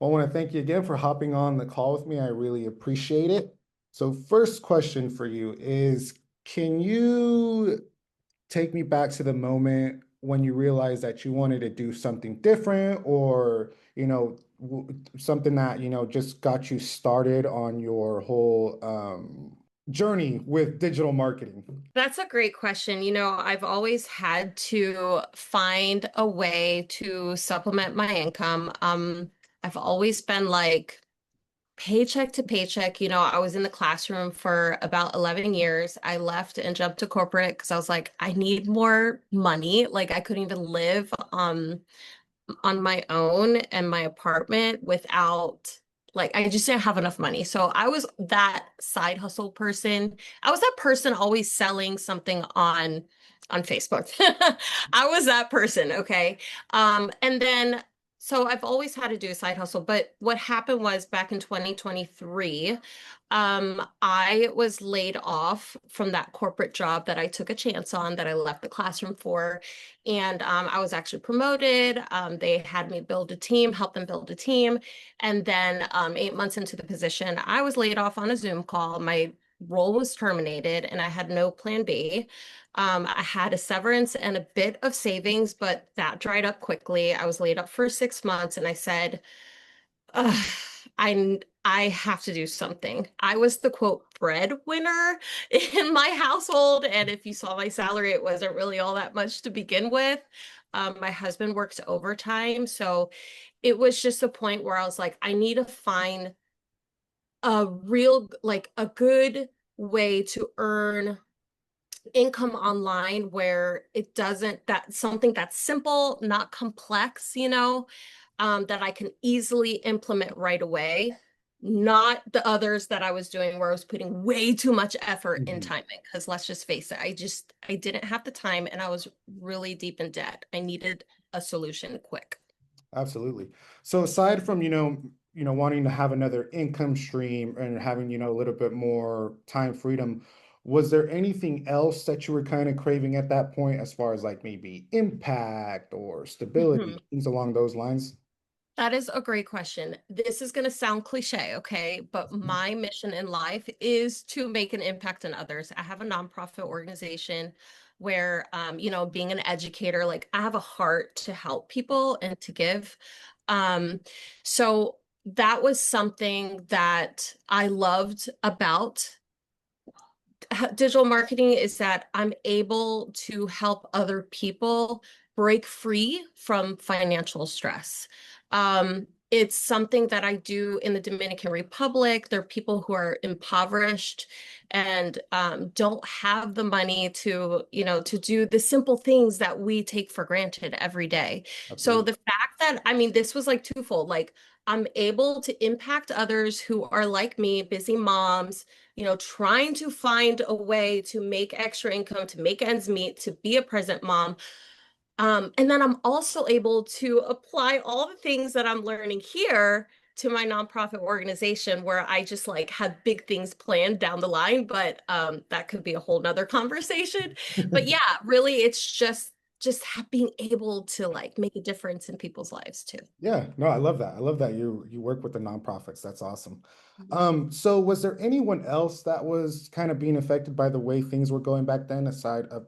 Well, I want to thank you again for hopping on the call with me. I really appreciate it. So, first question for you is, can you take me back to the moment when you realized that you wanted to do something different or, something that, just got you started on your whole journey with digital marketing? That's a great question. I've always had to find a way to supplement my income. I've always been like paycheck to paycheck. I was in the classroom for about 11 years. I left and jumped to corporate because I was like, I need more money. Like I couldn't even live on my own and my apartment without like I just didn't have enough money. So I was that side hustle person. I was that person always selling something on Facebook. I was that person, okay? And then so I've always had to do a side hustle, but what happened was back in 2023, I was laid off from that corporate job that I took a chance on, that I left the classroom for. And I was actually promoted. They had me build a team, help them build a team. And then 8 months into the position, I was laid off on a Zoom call. My role was terminated and I had no plan B. I had a severance and a bit of savings, but that dried up quickly. I was laid up for 6 months and I said, Ugh, I have to do something. I was the quote breadwinner in my household, and if you saw my salary, it wasn't really all that much to begin with. My husband works overtime, so it was just a point where I was like, I need to find a real, like a good way to earn income online where it doesn't, that something that's simple, not complex, that I can easily implement right away, not the others that I was doing where I was putting way too much effort in Mhm. timing. Because let's just face it, I didn't have the time and I was really deep in debt. I needed a solution quick. Absolutely. So aside from, wanting to have another income stream and having, a little bit more time freedom, was there anything else that you were kind of craving at that point as far as like maybe impact or Mhm. stability, things along those lines? That is a great question. This is going to sound cliche, okay? But my mission in life is to make an impact on others. I have a nonprofit organization where, being an educator, like I have a heart to help people and to give. Um, so that was something that I loved about digital marketing is that I'm able to help other people break free from financial stress. It's something that I do in the Dominican Republic. There are people who are impoverished and don't have the money to do the simple things that we take for granted every day. So Absolutely. the fact that, I mean, this was like twofold. Like I'm able to impact others who are like me, busy moms, trying to find a way to make extra income, to make ends meet, to be a present mom. And then I'm also able to apply all the things that I'm learning here to my nonprofit organization where I just like have big things planned down the line, but that could be a whole nother conversation. But yeah, really it's just being able to like make a difference in people's lives too. Yeah, no, I love that. I love that you work with the nonprofits. That's awesome. Mhm. So was there anyone else that was kind of being affected by the way things were going back then, aside of,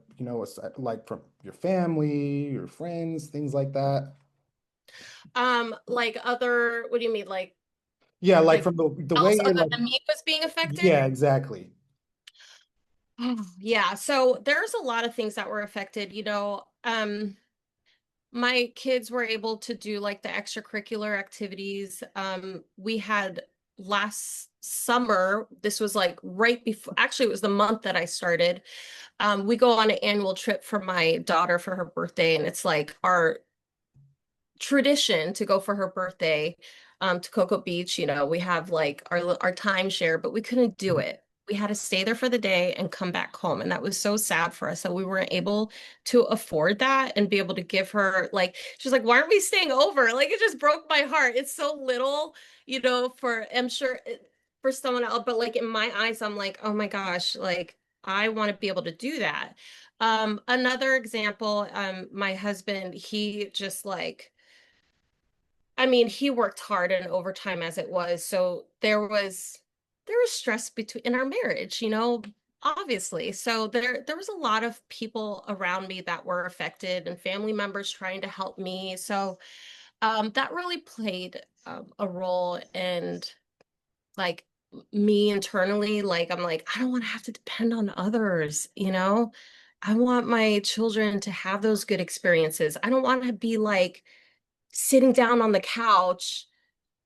like from your family, your friends, things like that? Like other, what do you mean? Yeah, like Like from the way else you're other like, than me was being affected? yeah, exactly. Yeah, so there's a lot of things that were affected. My kids were able to do like the extracurricular activities. We had last summer, this was like right before, actually, it was the month that I started. We go on an annual trip for my daughter for her birthday, and it's like our tradition to go for her birthday to Cocoa Beach. We have like our timeshare, but we couldn't do it. We had to stay there for the day and come back home. And that was so sad for us that we weren't able to afford that and be able to give her like she's like, why aren't we staying over? Like it just broke my heart. It's so little, for I'm sure for someone else, but like in my eyes, I'm like, oh my gosh, like I want to be able to do that. Another example, my husband, he just like I mean, he worked hard and overtime as it was, so there was stress between in our marriage, obviously. So there was a lot of people around me that were affected and family members trying to help me. So that really played a role in like me internally. Like I'm like, I don't want to have to depend on others. I want my children to have those good experiences. I don't want to be like sitting down on the couch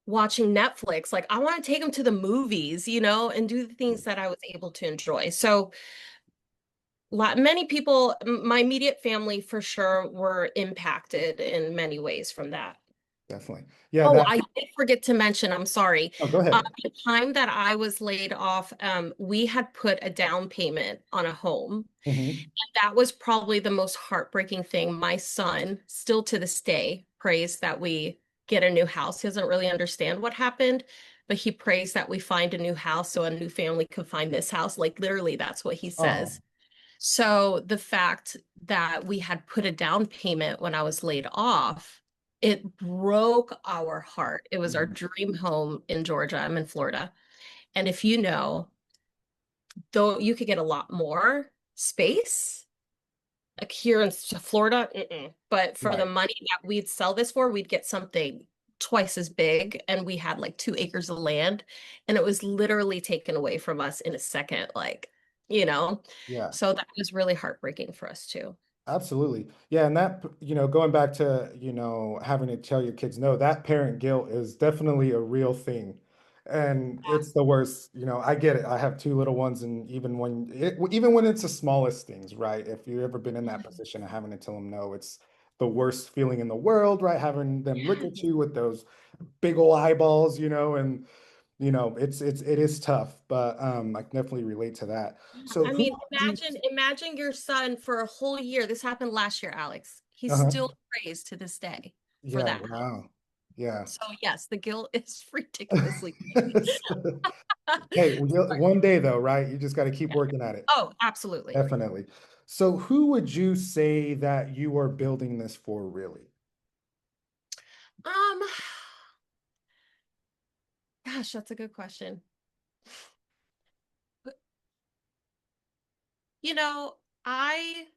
watching Netflix. Like I want to take them to the movies, and do the things that I was able to enjoy. So many people, my immediate family for sure were impacted in many ways from that. Definitely. Yeah, Oh, that, I did forget to mention, I'm sorry. oh, go ahead. The time that I was laid off, we had put a down payment on a home. Hmm. That was probably the most heartbreaking thing. My son, still to this day, prays that we get a new house. He doesn't really understand what happened, but he prays that we find a new house so a new family can find this house. Like literally, that's what he Oh, says. So the fact that we had put a down payment when I was laid off, it broke our heart. It was our mhm. dream home in Georgia. I'm in Florida. And if you know, though you could get a lot more space like here in Florida, but for the Right. money that we'd sell this for, we'd get something twice as big. And we had like 2 acres of land, and it was literally taken away from us in a second, like, you know. Yeah. So that was really heartbreaking for us too. Absolutely. Yeah, and that, going back to, having to tell your kids no, that parent guilt is definitely a real thing. And it's the worst, I get it. I have two little ones, and even when it's the smallest things, right? If you've ever been in that position of having to tell them no, it's the worst feeling in the world, right? Having them look at you with those big old eyeballs, and it is tough, but I can definitely relate to that. So I who mean, would you imagine your son for a whole year. This happened last year, Alex. He uh-huh. still prays to this day for Yeah, that house. wow. Yeah. So yes, the guilt is ridiculously great. Hey, one day though, right? You just got to keep working at it. Oh, absolutely. Definitely. So, who would you say that you are building this for, really? Um, gosh, that's a good question. You know, I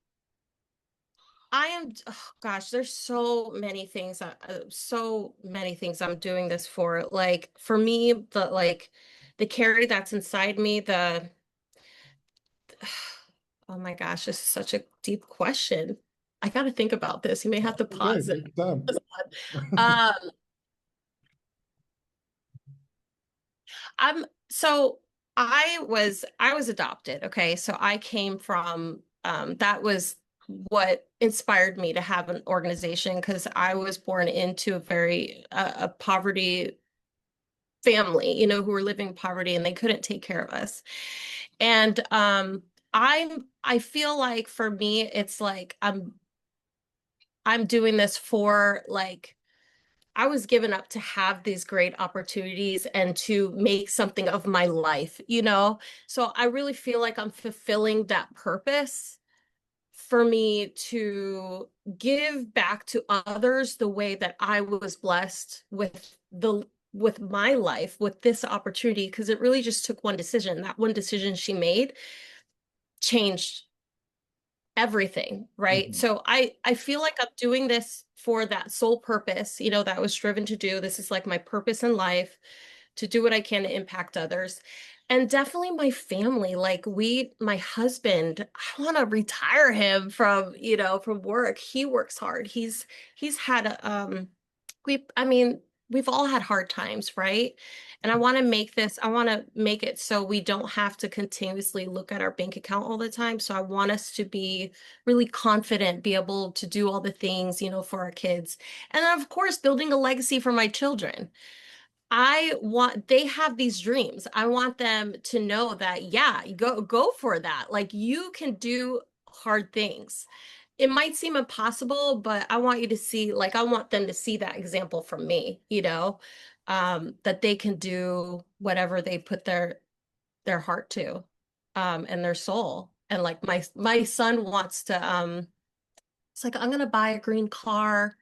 I am oh gosh, there's so many things I'm doing this for. Like for me, the carry that's inside me, the oh my gosh, this is such a deep question. I got to think about this. You may have to Okay, pause and take your time. um I'm so I was adopted, okay? So I came from that was what inspired me to have an organization because I was born into a very a poverty family, who were living in poverty and they couldn't take care of us. And I feel like for me it's like I'm doing this for like I was given up to have these great opportunities and to make something of my life. So I really feel like I'm fulfilling that purpose for me to give back to others the way that I was blessed with my life with this opportunity because it really just took one decision. That one decision she made changed everything, right? Mhm. So I feel like I'm doing this for that sole purpose, that I was driven to do. This is like my purpose in life to do what I can to impact others. And definitely my family. Like my husband, I want to retire him from work. He works hard. He's had I mean, we've all had hard times, right? And I want to make it so we don't have to continuously look at our bank account all the time. So I want us to be really confident, be able to do all the things, for our kids. And then, of course, building a legacy for my children. They have these dreams. I want them to know that, yeah, go for that. Like you can do hard things. It might seem impossible, but I want you to see, like, I want them to see that example from me, that they can do whatever they put their heart to, and their soul. And like my son wants to, it's like, I'm gonna buy a green car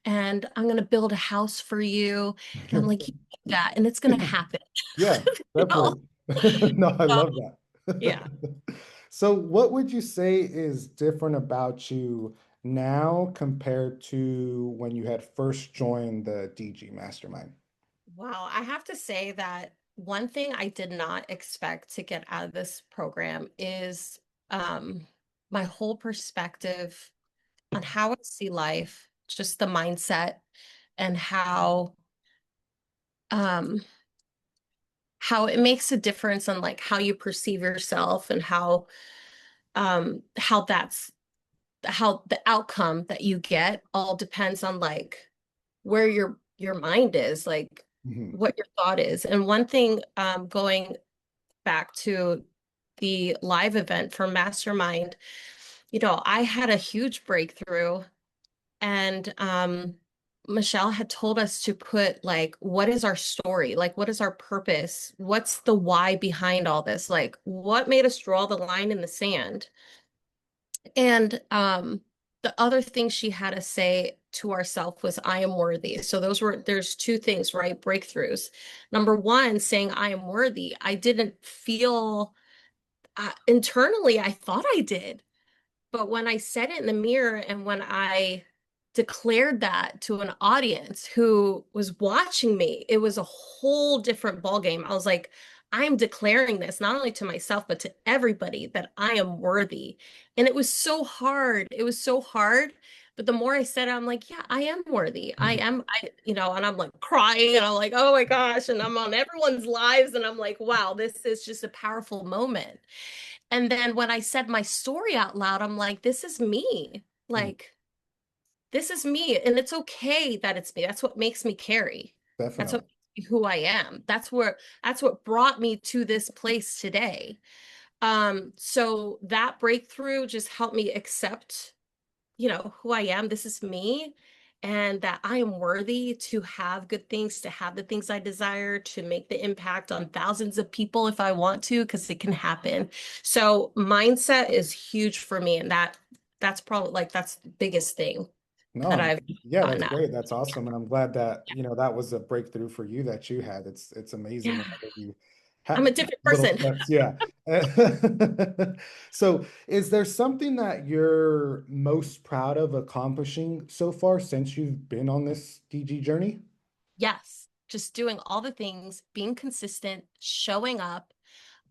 and I'm going to build a house for you. And I'm like, you do that, and it's going to happen. Yeah, You know? definitely. No, I So, love that. yeah. So, what would you say is different about you now compared to when you had first joined the DG Mastermind? Wow. I have to say that one thing I did not expect to get out of this program is um, my whole perspective on how I see life, just the mindset and um, how it makes a difference on like how you perceive yourself and how that's how the outcome that you get all depends on like where your mind is, like Mhm. what your thought is. And one thing, going back to the live event for Mastermind, I had a huge breakthrough, and Michelle had told us to put like, what is our story? Like, what is our purpose? What's the why behind all this? Like, what made us draw the line in the sand? And the other thing she had to say to ourselves was, I am worthy. So there's two things, right? Breakthroughs. Number one, saying I am worthy. I didn't feel internally, I thought I did. But when I said it in the mirror and when I declared that to an audience who was watching me, it was a whole different ballgame. I was like, I'm declaring this not only to myself, but to everybody that I am worthy. And it was so hard. It was so hard. But the more I said it, I'm like, yeah, I am worthy. I Mhm. am, and I'm like crying and I'm like, oh my gosh. And I'm on everyone's lives and I'm like, wow, this is just a powerful moment. And then when I said my story out loud, I'm like, this is me. Mhm. Like, this is me. And it's okay that it's me. That's what makes me carry. That's what Definitely. makes me who I am. That's what brought me to this place today. So that breakthrough just helped me accept, who I am. This is me. And that I am worthy to have good things, to have the things I desire, to make the impact on thousands of people if I want to, because it can happen. So mindset is huge for me. And that's probably like that's the biggest thing that No, I've yeah, gotten that's out. great. That's awesome. And I'm glad that, that was a breakthrough for you that you had. It's amazing Yeah. whenever you I'm have a different little person. steps. Yeah. So, is there something that you're most proud of accomplishing so far since you've been on this DG journey? Yes. Just doing all the things, being consistent, showing up,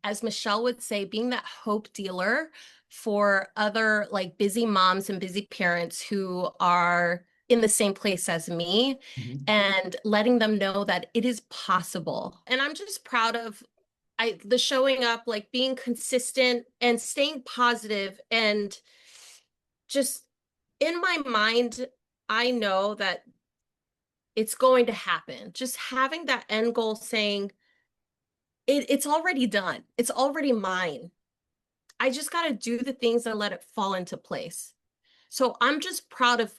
as Michelle would say, being that hope dealer for other like busy moms and busy parents who are in the same place as me, Mhm. and letting them know that it is possible. And I'm just proud of the showing up, like being consistent and staying positive and just in my mind, I know that it's going to happen. Just having that end goal saying it's already done. It's already mine. I just got to do the things and let it fall into place. So I'm just proud of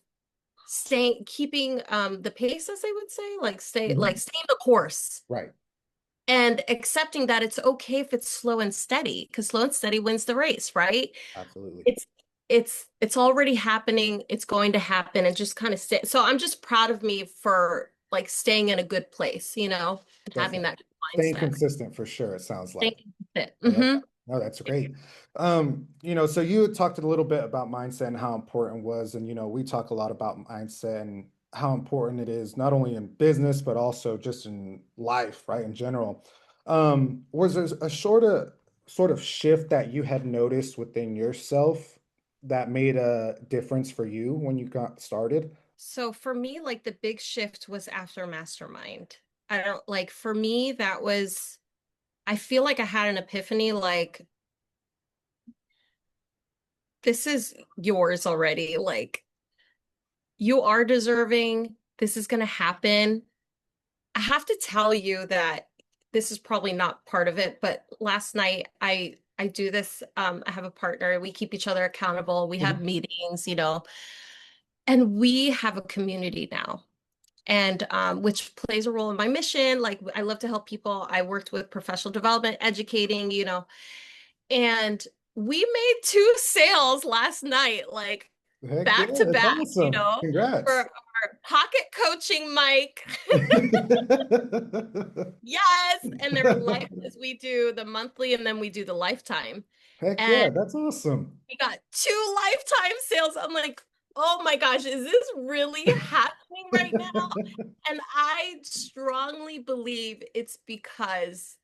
keeping the pace, as they would say, Mhm. staying the course Right. and accepting that it's okay if it's slow and steady, because slow and steady wins the race, right? Absolutely. It's it's already happening. It's going to happen, and just kind of stay. So I'm just proud of me for like staying in a good place, and having Definitely. that Staying mindset. consistent for sure, it sounds Staying like. fit. I love that. Mm-hmm. No, that's great. So you had talked a little bit about mindset and how important it was, and we talk a lot about mindset and how important it is, not only in business, but also just in life, right, in general. Was there a sort of shift that you had noticed within yourself that made a difference for you when you got started? So for me, like the big shift was after Mastermind. I don't like for me, that was, I feel like I had an epiphany, like, this is yours already. Like, you are deserving. This is going to happen. I have to tell you that this is probably not part of it, but last night I do this. I have a partner. We keep each other accountable. We have Mhm. meetings, and we have a community now. And which plays a role in my mission. Like I love to help people. I worked with professional development, educating, and we made two sales last night, like Heck yeah, back to that's back, awesome. for Congrats. our pocket coaching, Mike. Yes. And they're life as we do the monthly and then we do the lifetime. Heck And yeah, that's awesome. we got two lifetime sales. I'm like, oh my gosh, is this really happening right now? And I strongly believe it's because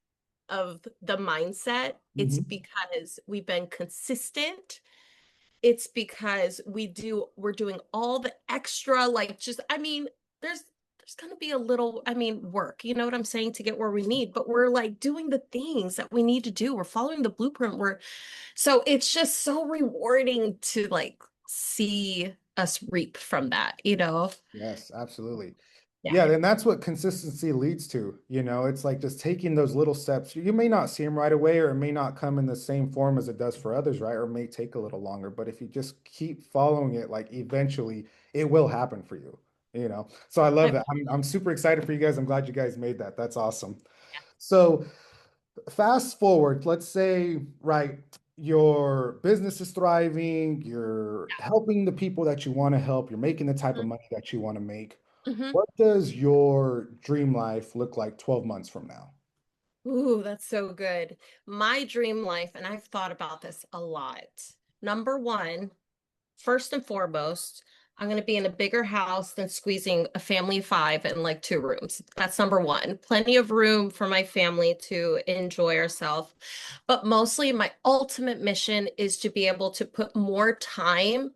of the mindset. It's Mhm. because we've been consistent. It's because we're doing all the extra, like just, I mean, there's gonna be a little, I mean, work, you know what I'm saying, to get where we need, but we're like doing the things that we need to do. We're following the blueprint. So it's just so rewarding to like see us reap from that, you know? Yes, absolutely. Yeah. Yeah, and that's what consistency leads to. It's like just taking those little steps. You may not see them right away, or it may not come in the same form as it does for others, right? Or it may take a little longer. But if you just keep following it, like eventually it will happen for you. So I love I, that. I'm super excited for you guys. I'm glad you guys made that. That's awesome. So fast forward, let's say, right, your business is thriving, you're helping the people that you want to help, you're making the type of yeah. money that you want to make. Mhm. What does your dream life look like 12 months from now? Ooh, that's so good. My dream life, and I've thought about this a lot. Number one, first and foremost, I'm going to be in a bigger house than squeezing a family of five in like two rooms. That's number one. Plenty of room for my family to enjoy ourselves. But mostly, my ultimate mission is to be able to put more time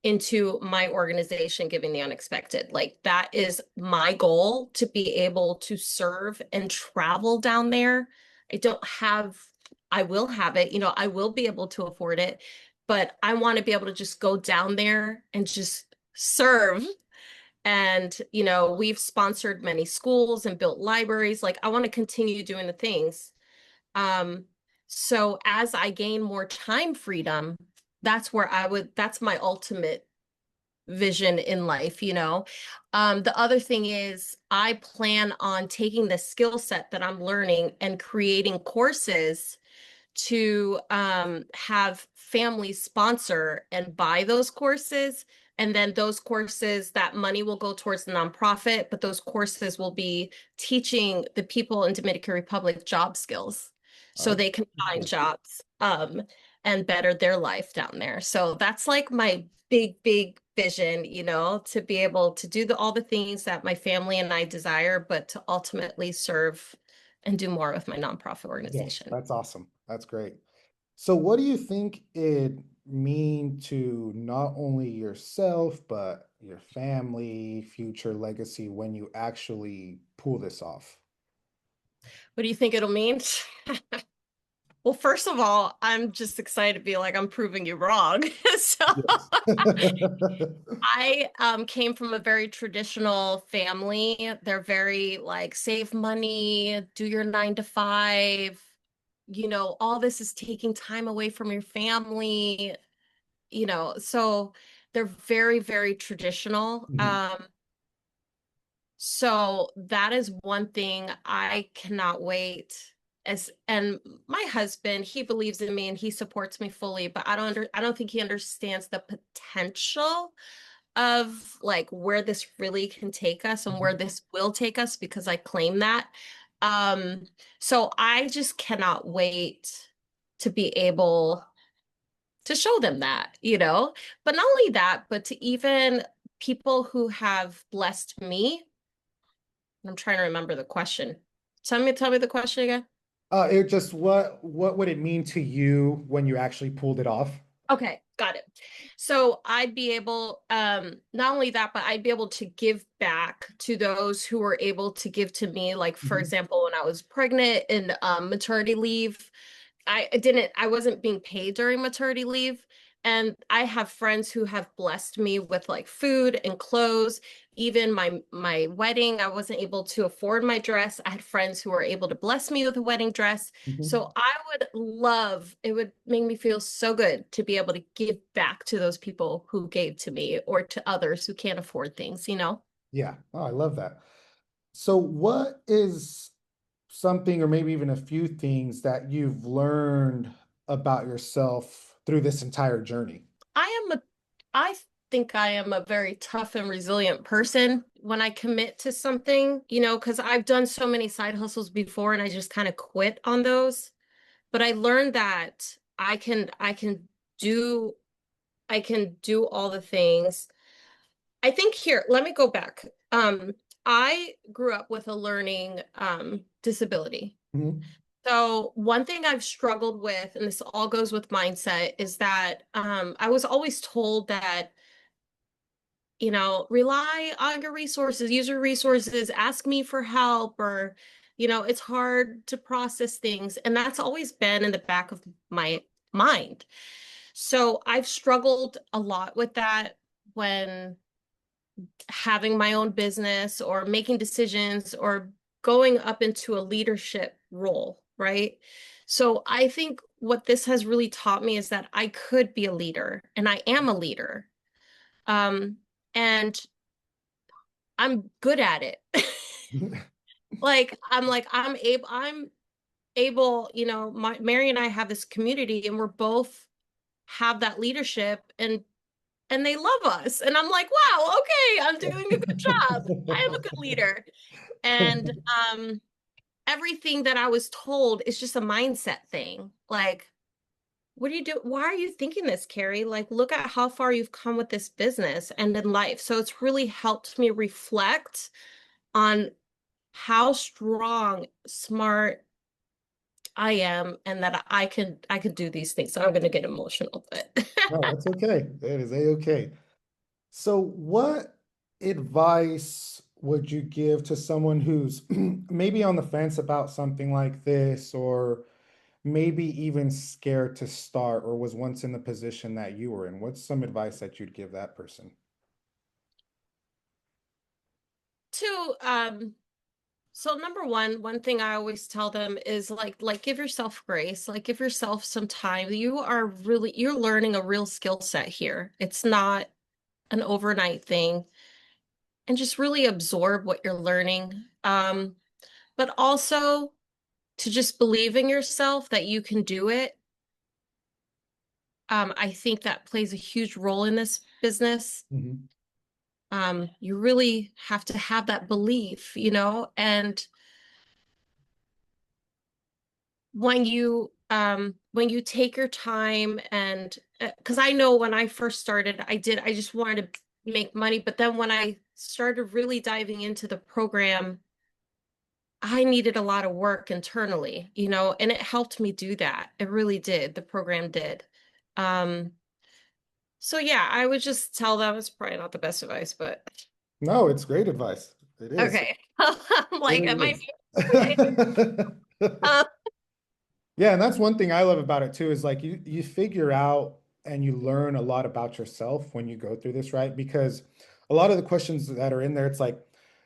into my organization, Giving the Unexpected. Like, that is my goal, to be able to serve and travel down there. I don't have, I will have it, I will be able to afford it, but I want to be able to just go down there and just serve. And, we've sponsored many schools and built libraries. Like, I want to continue doing the things. Um, so as I gain more time freedom, that's my ultimate vision in life. The other thing is I plan on taking the skill set that I'm learning and creating courses to have families sponsor and buy those courses. And then those courses, that money will go towards the nonprofit, but those courses will be teaching the people in Dominican Republic job skills so Okay. they can find jobs and better their life down there. So that's like my big, big vision, to be able to do all the things that my family and I desire, but to ultimately serve and do more with my nonprofit Yes, organization. that's awesome. That's great. So what do you think it mean to not only yourself, but your family, future legacy when you actually pull this off? What do you think it'll mean? Well, first of all, I'm just excited to be like, I'm proving you wrong. So Yes. I came from a very traditional family. They're very like, save money, do your 9 to 5. All this is taking time away from your family, so they're very, very traditional. Mhm. So that is one thing I cannot wait. And my husband, he believes in me and he supports me fully, but I don't think he understands the potential of like where this really can take us and where Mhm. this will take us, because I claim that. Um, so I just cannot wait to be able to show them that. But not only that, but to even people who have blessed me. I'm trying to remember the question. Tell me the question again. It just what would it mean to you when you actually pulled it off? Okay, got it. So I'd be able, not only that, but I'd be able to give back to those who were able to give to me. Like, for Mhm. example, when I was pregnant and maternity leave, I wasn't being paid during maternity leave. And I have friends who have blessed me with like food and clothes. Even my wedding, I wasn't able to afford my dress. I had friends who were able to bless me with a wedding dress. Mhm. So I would love, it would make me feel so good to be able to give back to those people who gave to me or to others who can't afford things. Yeah. Oh, I love that. So what is something or maybe even a few things that you've learned about yourself through this entire journey? I am a I think I am a very tough and resilient person when I commit to something, because I've done so many side hustles before and I just kind of quit on those. But I learned that do I can do all the things. I think here, let me go back. I grew up with a learning disability. Mhm. So one thing I've struggled with, and this all goes with mindset, is that I was always told that, rely on your resources, use your resources, ask me for help, or, it's hard to process things. And that's always been in the back of my mind. So I've struggled a lot with that when having my own business or making decisions or going up into a leadership role, right? So I think what this has really taught me is that I could be a leader and I am a leader. Um, and I'm good at it. I'm able, Mary and I have this community and we're both have that leadership and they love us. And I'm like, wow, okay, I'm doing a good job. I am a good leader. And everything that I was told is just a mindset thing. Like, what do you do? Why are you thinking this, Carrie? Like, look at how far you've come with this business and in life. So it's really helped me reflect on how strong, smart I am and that I could do these things. So I'm gonna get emotional, but No, that's okay. That is a-okay. So, what advice would you give to someone who's maybe on the fence about something like this, or maybe even scared to start, or was once in the position that you were in? What's some advice that you'd give that person? to so number one thing I always tell them is like give yourself grace, like give yourself some time. You're learning a real skill set here. It's not an overnight thing. And just really absorb what you're learning. But also to just believe in yourself that you can do it. I think that plays a huge role in this business. Mhm. You really have to have that belief, and when you take your time and because I know when I first started, I just wanted to make money, but then when I started really diving into the program, I needed a lot of work internally, and it helped me do that. It really did. The program did. Um, so yeah, I would just tell them it's probably not the best advice, but No, it's great advice. It is. okay. I'm It like, am really I is. okay? Uh, Yeah, and that's one thing I love about it too, is like you figure out and you learn a lot about yourself when you go through this, right? Because a lot of the questions that are in there, it's like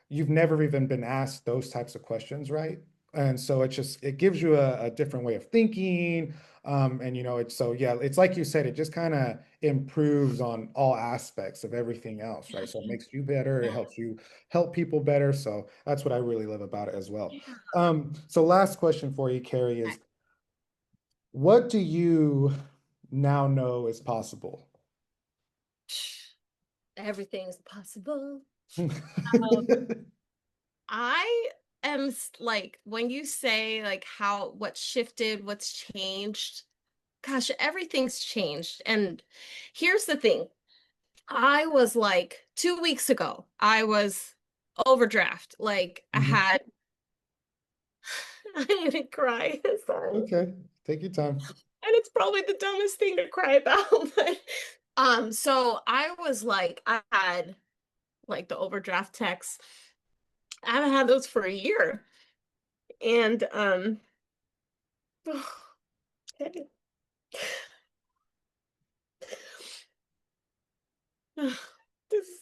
you've never even been asked those types of questions, right? And so it gives you a different way of thinking. And it's so yeah, it's like you said, it just kind of improves on all aspects of everything else, right? So it makes you better, it helps you help people better. So that's what I really love about it as well. So last question for you, Carrie, is what do you now know is possible? everything's possible. Um, I am like when you say like what shifted, what's changed, gosh, everything's changed. And here's the thing. I was like 2 weeks ago, I was overdraft. Like I Mhm. had I didn't cry. Sorry. Okay, take your time. And it's probably the dumbest thing to cry about, but so I was like, I had like the overdraft text. I haven't had those for a year. And okay. This is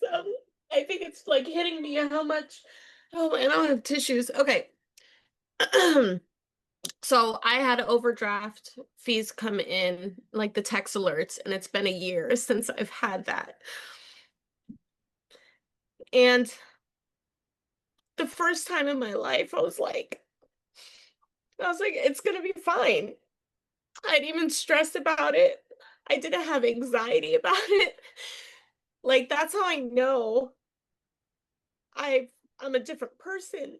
I think it's like hitting me how much. Oh, and I don't have tissues. Okay. So I had overdraft fees come in, like the text alerts, and it's been a year since I've had that. And the first time in my life, I was like, it's gonna be fine. I didn't even stress about it. I didn't have anxiety about it. Like that's how I know I've I'm a different person.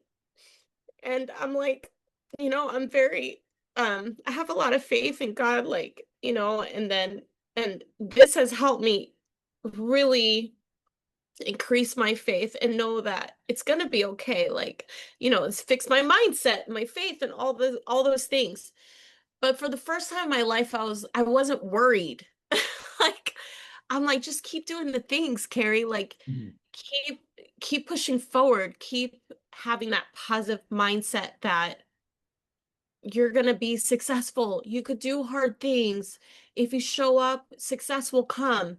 And I'm like, I'm very I have a lot of faith in God, like, and this has helped me really increase my faith and know that it's gonna be okay. Like, it's fixed my mindset, my faith, and all those things. But for the first time in my life, I wasn't worried. Like, I'm like, just keep doing the things, Carrie. Like, Mhm. keep keep pushing forward, keep having that positive mindset that you're going to be successful. You could do hard things. If you show up, success will come.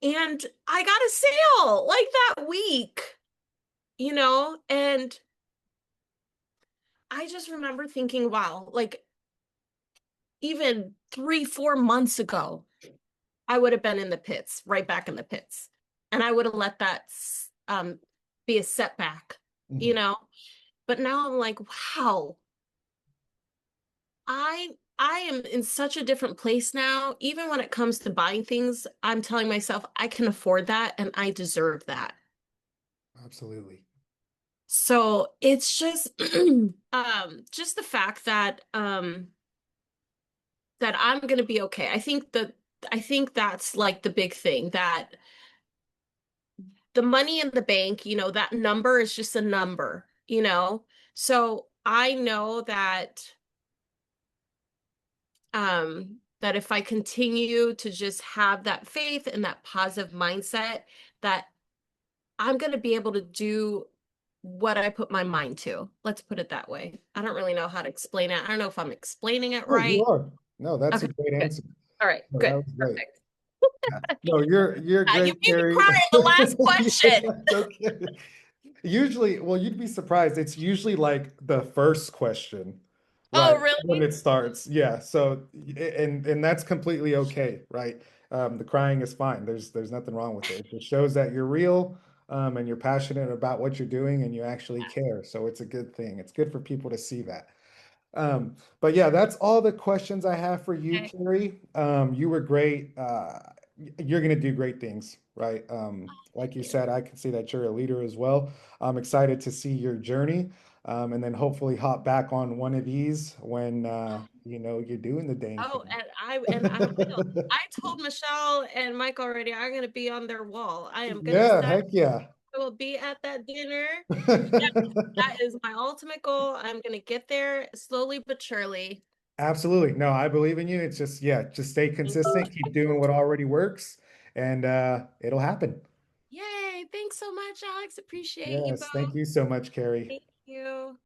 And I got a sale like that week, and I just remember thinking, wow, like even 3, 4 months ago, I would have been in the pits, right back in the pits. And I would have let that be a setback, you Mhm. know? But now I'm like, wow, I am in such a different place now. Even when it comes to buying things, I'm telling myself I can afford that and I deserve that. Absolutely. So it's just the fact that I'm gonna be okay. I think that's like the big thing, that the money in the bank, that number is just a number. So I know that if I continue to just have that faith and that positive mindset, that I'm going to be able to do what I put my mind to. Let's put it that way. I don't really know how to explain it. I don't know if I'm explaining it Oh, you right. are. No, that's Okay, a great good. answer. All right, No, that good. was great. Perfect. Yeah. No, you're You great, made me Carrie. cry in the last Yeah, question. it's okay. Usually, well, you'd be surprised. It's usually like the first question, Oh, right? When really? it starts. Yeah. So, and that's completely okay, right? The crying is fine. There's nothing wrong with it. It just shows that you're real, and you're passionate about what you're doing and you actually care. So it's a good thing. It's good for people to see that. But yeah, that's all the questions I have for you, Okay. Carrie. You were great. You're gonna do great things, right? Like Thank you you. said, I can see that you're a leader as well. I'm excited to see your journey, and then hopefully hop back on one of these when you're doing the dang Oh, thing. and I will. I told Michelle and Mike already I'm gonna be on their wall. I am gonna Yeah, set heck yeah. I will be at that dinner. That is my ultimate goal. I'm gonna get there slowly but surely. Absolutely. No, I believe in you. It's just, yeah, just stay consistent, keep doing what already works, and it'll happen. Yay! Thanks so much, Alex. Appreciate you Yes, both. thank you so much, Carrie. Thank you.